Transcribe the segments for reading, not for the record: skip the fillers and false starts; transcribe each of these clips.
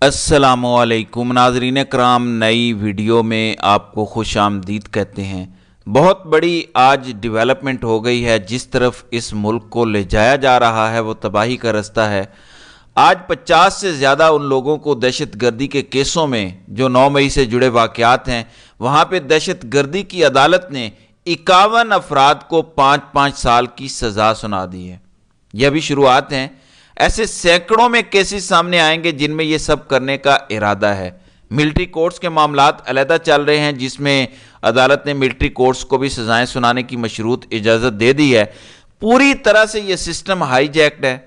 السلام علیکم ناظرین کرام، نئی ویڈیو میں آپ کو خوش آمدید کہتے ہیں۔ بہت بڑی آج ڈیولپمنٹ ہو گئی ہے، جس طرف اس ملک کو لے جایا جا رہا ہے وہ تباہی کا رستہ ہے۔ آج 50 سے زیادہ ان لوگوں کو دہشت گردی کے کیسوں میں جو 9 مئی سے جڑے واقعات ہیں، وہاں پہ دہشت گردی کی عدالت نے 51 افراد کو 5-5 سال کی سزا سنا دی ہے۔ یہ ابھی شروعات ہیں، ایسے سینکڑوں میں کیسز سامنے آئیں گے جن میں یہ سب کرنے کا ارادہ ہے۔ ملٹری کورٹس کے معاملات علیحدہ چل رہے ہیں، جس میں عدالت نے ملٹری کورٹس کو بھی سزائیں سنانے کی مشروط اجازت دے دی ہے۔ پوری طرح سے یہ سسٹم ہائی جیکڈ ہے۔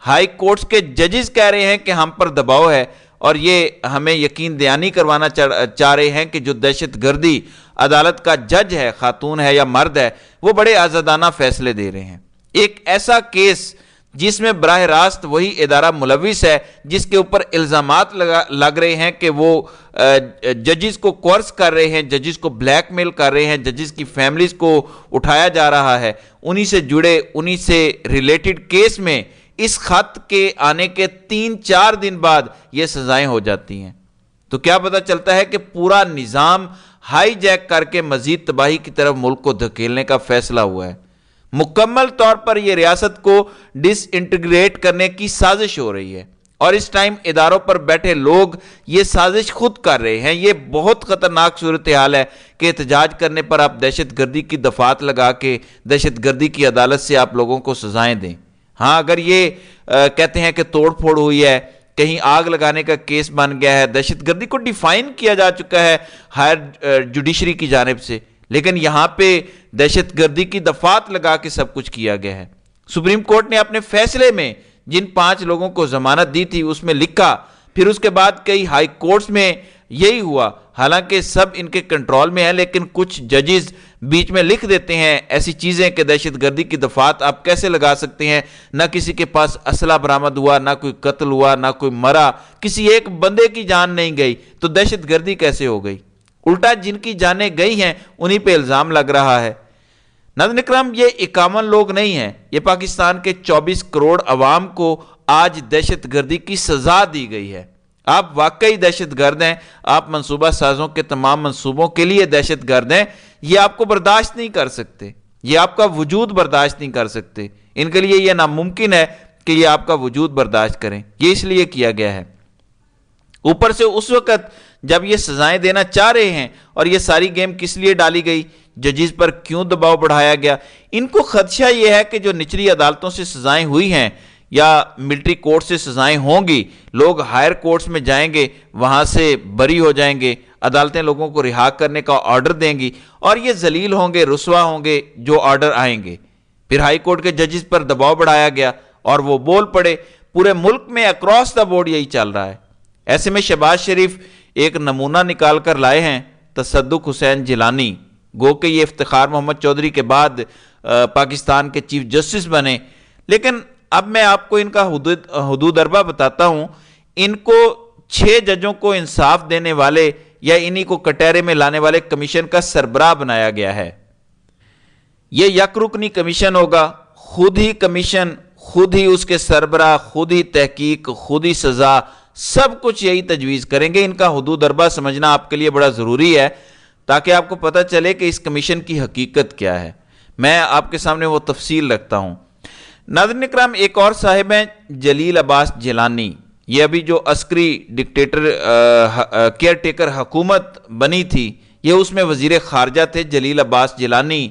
ہائی کورٹس کے ججز کہہ رہے ہیں کہ ہم پر دباؤ ہے، اور یہ ہمیں یقین دہانی کروانا چاہ رہے ہیں کہ جو دہشت گردی عدالت کا جج ہے، خاتون ہے یا مرد ہے، وہ بڑے آزادانہ فیصلے دے رہے ہیں۔ ایک ایسا کیس جس میں براہ راست وہی ادارہ ملوث ہے، جس کے اوپر الزامات لگ رہے ہیں کہ وہ ججز کو کورس کر رہے ہیں، ججز کو بلیک میل کر رہے ہیں، ججز کی فیملیز کو اٹھایا جا رہا ہے، انہی سے جڑے، انہی سے ریلیٹڈ کیس میں اس خط کے آنے کے 3-4 دن بعد یہ سزائیں ہو جاتی ہیں۔ تو کیا پتہ چلتا ہے کہ پورا نظام ہائی جیک کر کے مزید تباہی کی طرف ملک کو دھکیلنے کا فیصلہ ہوا ہے۔ مکمل طور پر یہ ریاست کو ڈس انٹیگریٹ کرنے کی سازش ہو رہی ہے، اور اس ٹائم اداروں پر بیٹھے لوگ یہ سازش خود کر رہے ہیں۔ یہ بہت خطرناک صورتحال ہے کہ احتجاج کرنے پر آپ دہشت گردی کی دفعات لگا کے دہشت گردی کی عدالت سے آپ لوگوں کو سزائیں دیں۔ ہاں، اگر یہ کہتے ہیں کہ توڑ پھوڑ ہوئی ہے، کہیں آگ لگانے کا کیس بن گیا ہے، دہشت گردی کو ڈیفائن کیا جا چکا ہے ہائر جوڈیشری کی جانب سے، لیکن یہاں پہ دہشت گردی کی دفعات لگا کے سب کچھ کیا گیا ہے۔ سپریم کورٹ نے اپنے فیصلے میں جن 5 لوگوں کو ضمانت دی تھی اس میں لکھا، پھر اس کے بعد کئی ہائی کورٹس میں یہی ہوا، حالانکہ سب ان کے کنٹرول میں ہے، لیکن کچھ ججز بیچ میں لکھ دیتے ہیں ایسی چیزیں کہ دہشت گردی کی دفعات آپ کیسے لگا سکتے ہیں، نہ کسی کے پاس اسلحہ برآمد ہوا، نہ کوئی قتل ہوا، نہ کوئی مرا، کسی ایک بندے کی جان نہیں گئی، تو دہشت گردی کیسے ہو گئی؟ الٹا جن کی جانیں گئی ہیں انہی پہ الزام لگ رہا ہے۔ ناظرین اکرام، یہ 51 لوگ نہیں ہیں، یہ پاکستان کے 24 کروڑ عوام کو آج دہشت گردی کی سزا دی گئی ہے۔ آپ واقعی دہشت گرد ہیں، آپ منصوبہ سازوں کے تمام منصوبوں کے لیے دہشت گرد ہیں، یہ آپ کو برداشت نہیں کر سکتے، یہ آپ کا وجود برداشت نہیں کر سکتے، ان کے لیے یہ ناممکن ہے کہ یہ آپ کا وجود برداشت کریں۔ یہ اس لیے کیا گیا ہے، اوپر سے اس وقت جب یہ سزائیں دینا چاہ رہے ہیں، اور یہ ساری گیم کس لیے ڈالی گئی، ججز پر کیوں دباؤ بڑھایا گیا؟ ان کو خدشہ یہ ہے کہ جو نچلی عدالتوں سے سزائیں ہوئی ہیں یا ملٹری کورٹ سے سزائیں ہوں گی، لوگ ہائر کورٹس میں جائیں گے، وہاں سے بری ہو جائیں گے، عدالتیں لوگوں کو رہا کرنے کا آرڈر دیں گی، اور یہ ذلیل ہوں گے، رسوا ہوں گے جو آرڈر آئیں گے۔ پھر ہائی کورٹ کے ججز پر دباؤ بڑھایا گیا اور وہ بول پڑے۔ پورے ملک میں اکراس دا بورڈ یہی چل رہا ہے۔ ایسے میں شہباز شریف ایک نمونہ نکال کر لائے ہیں، تصدق حسین جیلانی، گو کہ یہ افتخار محمد چودھری کے بعد پاکستان کے چیف جسٹس بنے، لیکن اب میں آپ کو ان کا حدود اربع بتاتا ہوں۔ ان کو 6 ججوں کو انصاف دینے والے یا انہی کو کٹہرے میں لانے والے کمیشن کا سربراہ بنایا گیا ہے۔ یہ یک رکنی کمیشن ہوگا، خود ہی کمیشن، خود ہی اس کے سربراہ، خود ہی تحقیق، خود ہی سزا، سب کچھ یہی تجویز کریں گے۔ ان کا حدود اربع سمجھنا آپ کے لیے بڑا ضروری ہے، تاکہ آپ کو پتہ چلے کہ اس کمیشن کی حقیقت کیا ہے۔ میں آپ کے سامنے وہ تفصیل رکھتا ہوں۔ ناظرین اکرام، ایک اور صاحب ہیں جلیل عباس جیلانی، یہ ابھی جو عسکری ڈکٹیٹر کیئر ٹیکر حکومت بنی تھی، یہ اس میں وزیر خارجہ تھے جلیل عباس جیلانی،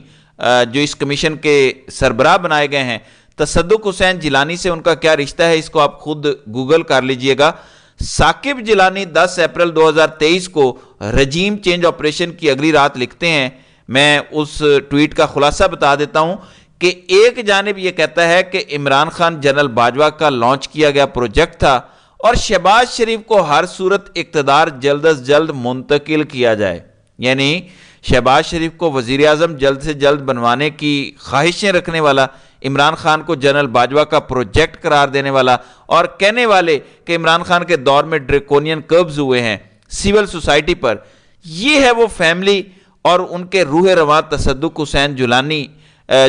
جو اس کمیشن کے سربراہ بنائے گئے ہیں۔ تصدق حسین جیلانی سے ان کا کیا رشتہ ہے، اس کو آپ خود گوگل کر لیجئے گا۔ ثاقب جیلانی 10 اپریل 2023 کو رجیم چینج آپریشن کی اگلی رات لکھتے ہیں، میں اس ٹویٹ کا خلاصہ بتا دیتا ہوں کہ ایک جانب یہ کہتا ہے کہ عمران خان جنرل باجوہ کا لانچ کیا گیا پروجیکٹ تھا، اور شہباز شریف کو ہر صورت اقتدار جلد از جلد منتقل کیا جائے، یعنی شہباز شریف کو وزیر اعظم جلد سے جلد بنوانے کی خواہشیں رکھنے والا، عمران خان کو جنرل باجوہ کا پروجیکٹ قرار دینے والا، اور کہنے والے کہ عمران خان کے دور میں ڈریکونین کربز ہوئے ہیں سول سوسائٹی پر۔ یہ ہے وہ فیملی اور ان کے روح رواں تصدق حسین جیلانی،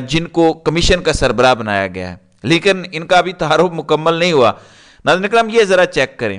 جن کو کمیشن کا سربراہ بنایا گیا ہے، لیکن ان کا ابھی تعارف مکمل نہیں ہوا۔ ناظرین اکرام، یہ ذرا چیک کریں،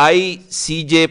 ICJ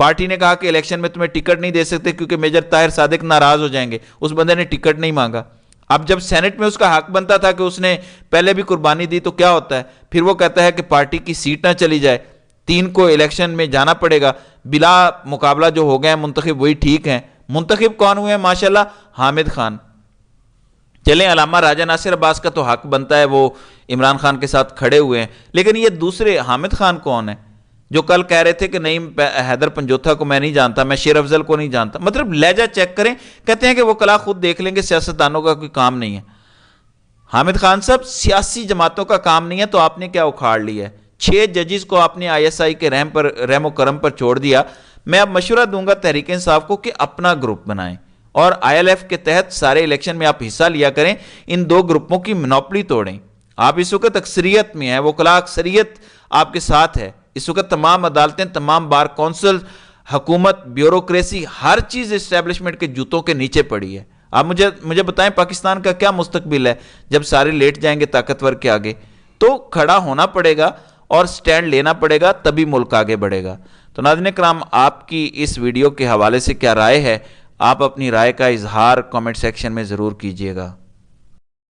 پارٹی نے کہا کہ الیکشن میں تمہیں ٹکٹ نہیں دے سکتے کیونکہ میجر طاہر صادق ناراض ہو جائیں گے، اس بندے نے ٹکٹ نہیں مانگا۔ اب جب سینٹ میں اس کا حق بنتا تھا کہ اس نے پہلے بھی قربانی دی تو کیا ہوتا ہے، پھر وہ کہتا ہے کہ پارٹی کی سیٹ نہ چلی جائے، 3 کو الیکشن میں جانا پڑے گا، بلا مقابلہ جو ہو گئے ہیں منتخب وہی ٹھیک ہیں۔ منتخب کون ہوئے ہیں؟ ماشاءاللہ حامد خان۔ چلیں علامہ راجہ ناصر عباس کا تو حق بنتا ہے، وہ عمران خان کے ساتھ کھڑے ہوئے ہیں، لیکن یہ دوسرے حامد خان کون ہے جو کل کہہ رہے تھے کہ نہیں حیدر پنجوتھا کو میں نہیں جانتا، میں شیر افضل کو نہیں جانتا؟ مطلب لہجہ چیک کریں، کہتے ہیں کہ وہ کلا خود دیکھ لیں گے، سیاستدانوں کا کوئی کام نہیں ہے۔ حامد خان صاحب سیاسی جماعتوں کا کام نہیں ہے تو آپ نے کیا اکھاڑ لیا ہے؟ 6 ججز کو آپ نے ISI کے رحم و کرم پر چھوڑ دیا۔ میں اب مشورہ دوں گا تحریک انصاف کو کہ اپنا گروپ بنائیں اور ILF کے تحت سارے الیکشن میں آپ حصہ لیا کریں، ان 2 گروپوں کی منوپلی توڑیں۔ آپ اس وقت اکثریت میں ہیں، وہ کلا اکثریت آپ کے ساتھ ہے۔ اس وقت تمام عدالتیں، تمام بار کونسل، حکومت، بیوروکریسی، ہر چیز اسٹیبلشمنٹ کے جوتوں کے نیچے پڑی ہے۔ آپ مجھے بتائیں پاکستان کا کیا مستقبل ہے جب سارے لیٹ جائیں گے طاقتور کے آگے؟ تو کھڑا ہونا پڑے گا اور سٹینڈ لینا پڑے گا، تبھی ملک آگے بڑھے گا۔ تو ناظرین کرام، آپ کی اس ویڈیو کے حوالے سے کیا رائے ہے؟ آپ اپنی رائے کا اظہار کامنٹ سیکشن میں ضرور کیجیے گا۔